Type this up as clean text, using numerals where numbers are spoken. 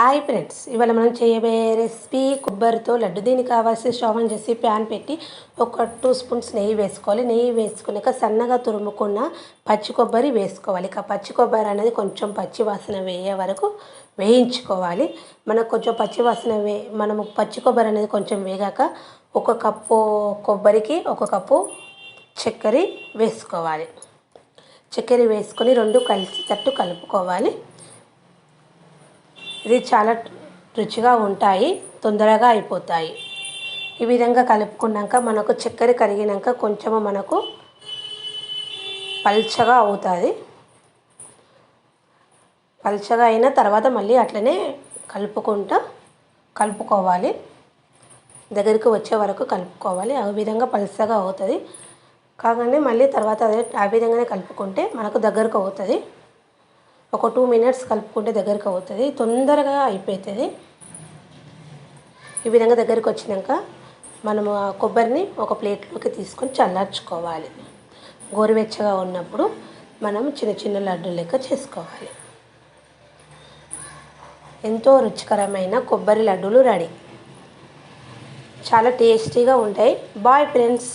Hi friends, ఇవాళ మనం చేయబోయే రెసిపీ కొబ్బరితో లడ్డు. దీనికి కావాల్సిన స్టవ్ ఆన్ చేసి ప్యాన్ పెట్టి ఒక 2 స్పూన్స్ నెయ్యి వేసుకోవాలి. నెయ్యి వేసుకున్నాక సన్నగా తురుముకున్న పచ్చి కొబ్బరి వేసుకోవాలి. ఇక పచ్చి కొబ్బరి అనేది కొంచెం పచ్చి వాసన వేయే వరకు వేయించుకోవాలి. మనకు కొంచెం పచ్చి వాసన మనము పచ్చి కొబ్బరి అనేది కొంచెం వేగాక 1 కప్పు కొబ్బరికి 1 కప్పు చక్కెర వేసుకోవాలి. చక్కెర వేసుకొని రెండు కలిసేటట్టు కలుపుకోవాలి. ఇది చాలా రుచిగా ఉంటాయి, తొందరగా అయిపోతాయి. ఈ విధంగా కలుపుకున్నాక మనకు చక్కెర కరిగినాక కొంచెము మనకు పల్చగా అవుతుంది. పల్చగా అయిన తర్వాత మళ్ళీ అట్లనే కలుపుకోవాలి. దగ్గరికి వచ్చే వరకు కలుపుకోవాలి. ఆ విధంగా పల్చగా అవుతుంది. కాగానే మళ్ళీ తర్వాత ఆ విధంగానే కలుపుకుంటే మనకు దగ్గరకు అవుతుంది. ఒక 2 మినిట్స్ కలుపుకుంటే దగ్గరికి అవుతుంది, తొందరగా అయిపోతుంది. ఈ విధంగా దగ్గరికి వచ్చినాక మనము ఆ కొబ్బరిని ఒక ప్లేట్లోకి తీసుకొని చల్లార్చుకోవాలి. గోరువెచ్చగా ఉన్నప్పుడు మనం చిన్న చిన్న లడ్డు లెక్క చేసుకోవాలి. ఎంతో రుచికరమైన కొబ్బరి లడ్డూలు రెడీ. చాలా టేస్టీగా ఉంటాయి. Bye friends.